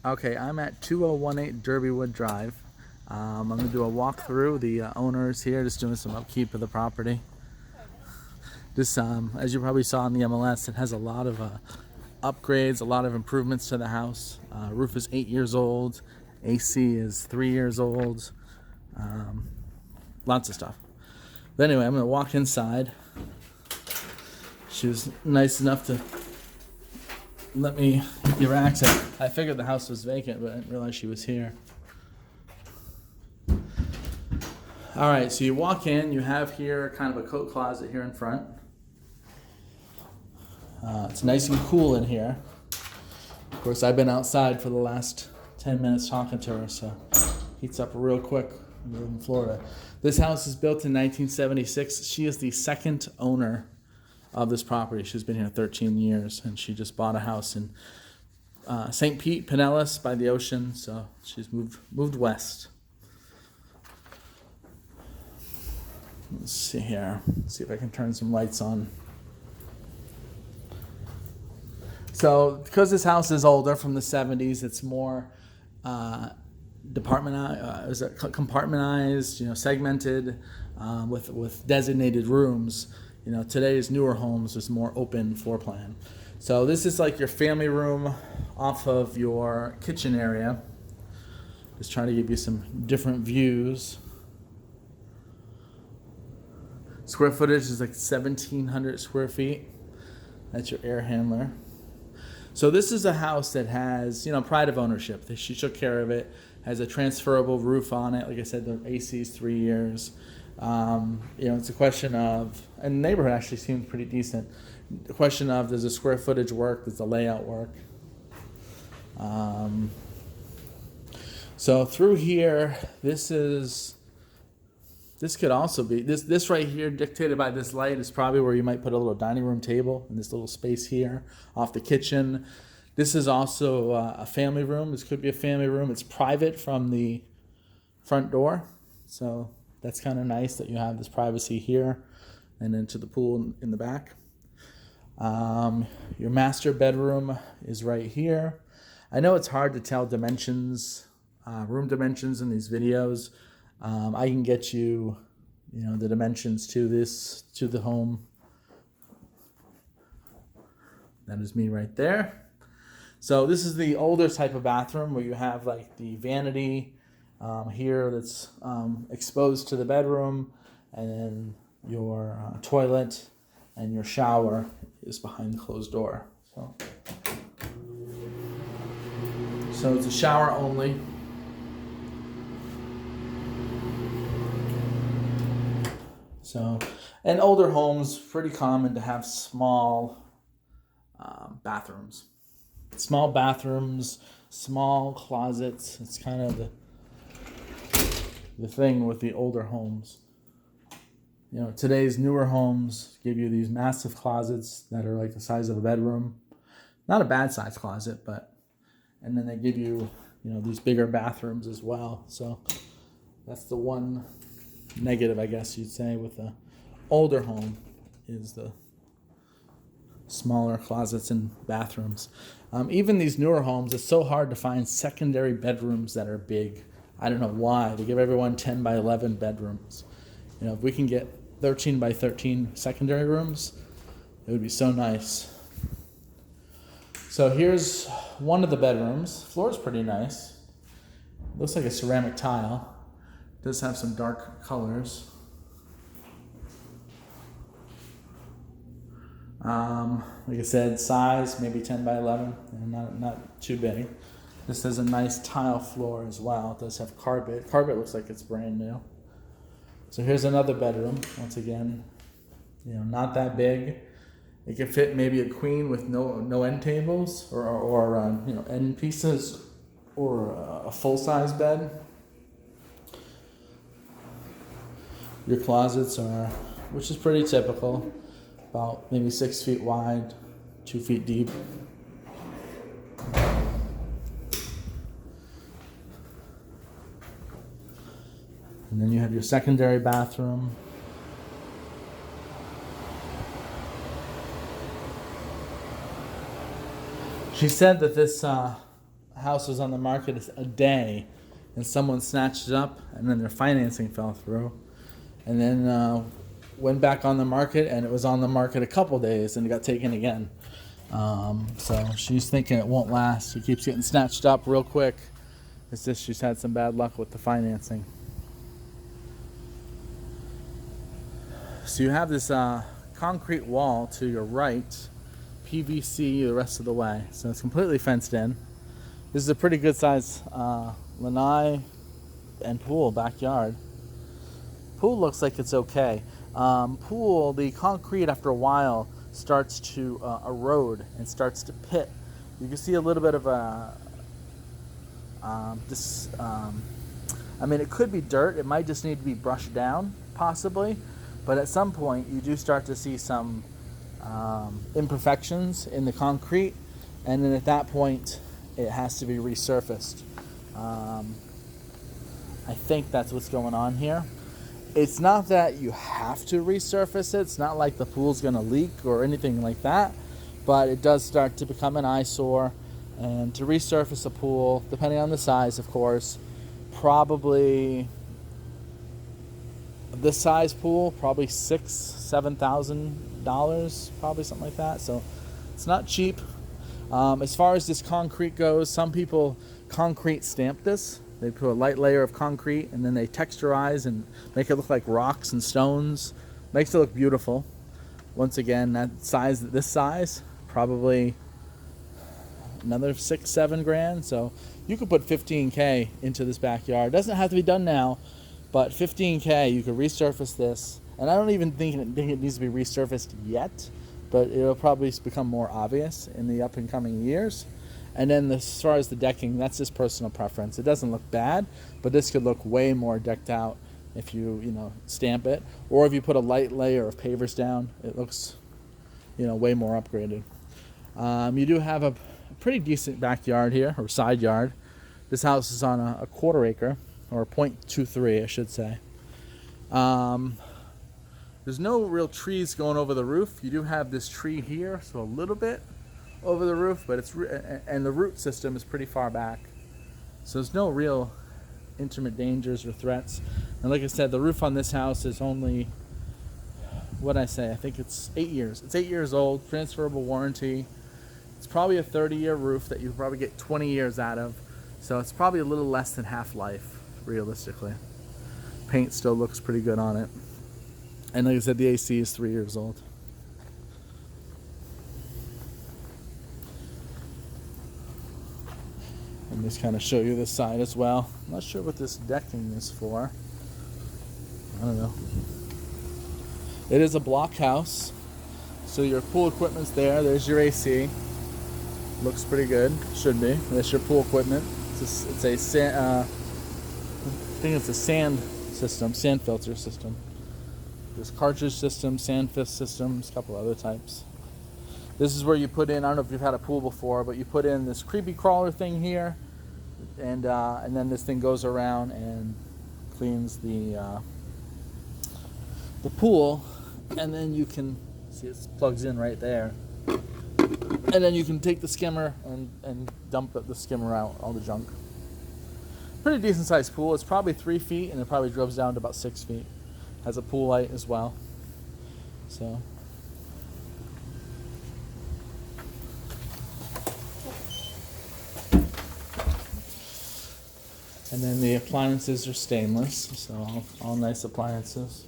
Okay, I'm at 2018 Derbywood Drive. I'm going to do a walkthrough. The owner is here, just doing some upkeep of the property. This, as you probably saw in the MLS, it has a lot of upgrades, a lot of improvements to the house. Roof is 8 years old. AC is 3 years old. Lots of stuff. But anyway, I'm going to walk inside. She was nice enough to let me give her access. I figured the house was vacant, but I didn't realize she was here. All right, so you walk in, you have here kind of a coat closet here in front. It's nice and cool in here. Of course, I've been outside for the last 10 minutes talking to her, so heats up real quick. We live in Florida. This house is built in 1976. She is the second owner of this property. She's been here 13 years, and she just bought a house in St. Pete, Pinellas, by the ocean, so she's moved west. Let's see here. Let's see if I can turn some lights on. So, because this house is older, from the 70s, it's more compartmentized, segmented, with designated rooms. Today's newer homes is more open floor plan. So this is like your family room off of your kitchen area. Just trying to give you some different views. Square footage is like 1,700 square feet. That's your air handler. So this is a house that has, pride of ownership. She took care of it. Has a transferable roof on it. Like I said, the AC is 3 years. It's a question of, and the neighborhood actually seems pretty decent. The question of, does the square footage work? Does the layout work? So through here, this could also be, this right here, dictated by this light, is probably where you might put a little dining room table in this little space here off the kitchen. This is also a family room. This could be a family room. It's private from the front door. So that's kind of nice that you have this privacy here and into the pool in the back. Your master bedroom is right here. I know it's hard to tell dimensions, room dimensions in these videos. I can get you, the dimensions to the home. That is me right there. So this is the older type of bathroom where you have like the vanity here that's exposed to the bedroom, and then your toilet and your shower is behind the closed door. So it's a shower only. So, and older homes, pretty common to have small bathrooms. Small bathrooms, small closets. It's kind of the thing with the older homes. Today's newer homes give you these massive closets that are like the size of a bedroom. Not a bad size closet, and then they give you, these bigger bathrooms as well. So that's the one negative, I guess you'd say, with the older home, is the smaller closets and bathrooms. Even these newer homes, it's so hard to find secondary bedrooms that are big. I don't know why. They give everyone 10 by 11 bedrooms. If we can get 13 by 13 secondary rooms, it would be so nice. So here's one of the bedrooms. Floor's pretty nice. Looks like a ceramic tile. Does have some dark colors. Like I said, size maybe 10 by 11, not too big. This has a nice tile floor as well. It does have carpet. Carpet looks like it's brand new. So here's another bedroom. Once again, not that big. It could fit maybe a queen with no end tables or end pieces, or a full-size bed. Your closets are, which is pretty typical, about maybe 6 feet wide, 2 feet deep. And then you have your secondary bathroom. She said that this house was on the market a day, and someone snatched it up, and then their financing fell through, and then went back on the market, and it was on the market a couple days, and it got taken again. So she's thinking it won't last. It keeps getting snatched up real quick. It's just she's had some bad luck with the financing. So you have this concrete wall to your right, PVC the rest of the way. So it's completely fenced in. This is a pretty good size lanai and pool backyard. Pool looks like it's okay. Pool, the concrete after a while starts to erode and starts to pit. You can see a little bit of a it could be dirt. It might just need to be brushed down, possibly. But at some point, you do start to see some imperfections in the concrete, and then at that point, it has to be resurfaced. I think that's what's going on here. It's not that you have to resurface it. It's not like the pool's going to leak or anything like that, but it does start to become an eyesore. And to resurface a pool, depending on the size, of course, probably this size pool, probably $7,000, probably something like that. So it's not cheap. As far as this concrete goes, some people concrete stamp this. They put a light layer of concrete and then they texturize and make it look like rocks and stones. Makes it look beautiful. Once again, this size, probably another $6-7 grand. So you could put $15K into this backyard. It doesn't have to be done now, but $15K, you could resurface this. And I don't even think it needs to be resurfaced yet, but it'll probably become more obvious in the up and coming years. And then as far as the decking, that's just personal preference. It doesn't look bad, but this could look way more decked out if you stamp it. Or if you put a light layer of pavers down, it looks, way more upgraded. You do have a pretty decent backyard here, or side yard. This house is on a quarter acre, or 0.23, I should say. There's no real trees going over the roof. You do have this tree here, so a little bit over the roof, but and the root system is pretty far back. So there's no real intimate dangers or threats. And like I said, the roof on this house is only, I think it's 8 years. It's 8 years old, transferable warranty. It's probably a 30-year roof that you could probably get 20 years out of. So it's probably a little less than half life, realistically. Paint still looks pretty good on it. And like I said, the AC is 3 years old. And just kind of show you this side as well. I'm not sure what this decking is for. I don't know. It is a block house. So your pool equipment's there. There's your AC. Looks pretty good. Should be. That's your pool equipment. It's a sand system, sand filter system. There's cartridge system, sand fist systems, a couple other types. This is where you put in, I don't know if you've had a pool before, but you put in this creepy crawler thing here, and then this thing goes around and cleans the pool, and then you can see it plugs in right there, and then you can take the skimmer and dump the skimmer out, all the junk. Pretty decent sized pool. It's probably 3 feet, and it probably drops down to about 6 feet. Has a pool light as well. So. And then the appliances are stainless, so all nice appliances.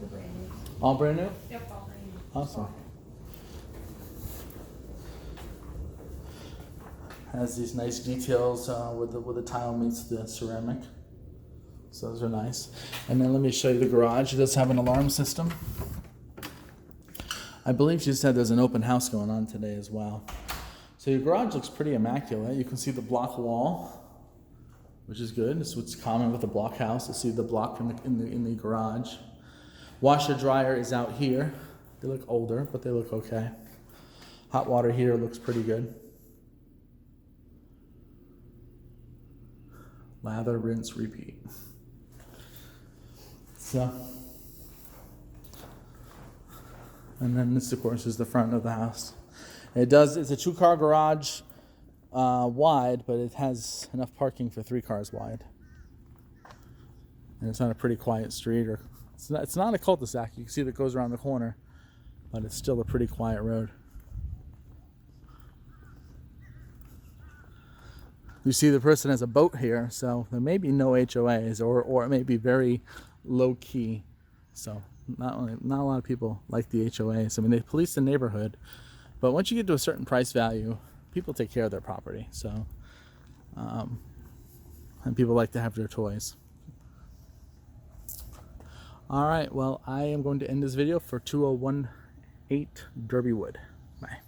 They're brand new. All brand new? Yep, all brand new. Awesome. Has these nice details where the tile meets the ceramic. So those are nice. And then let me show you the garage. It does have an alarm system. I believe she said there's an open house going on today as well. So your garage looks pretty immaculate. You can see the block wall, which is good. It's what's common with a block house. You see the block in the garage. Washer dryer is out here. They look older, but they look okay. Hot water heater looks pretty good. Lather, rinse, repeat. So, and then this, of course, is the front of the house. It does. It's a 2-car garage wide, but it has enough parking for 3 cars wide. And it's on a pretty quiet street, or it's not a cul-de-sac. You can see that goes around the corner, but it's still a pretty quiet road. You see the person has a boat here, so there may be no HOAs, or it may be very low key. So not a lot of people like the HOAs. I mean, they police the neighborhood, but once you get to a certain price value, people take care of their property. So, and people like to have their toys. All right, well, I am going to end this video for 2018 Derby Wood. Bye.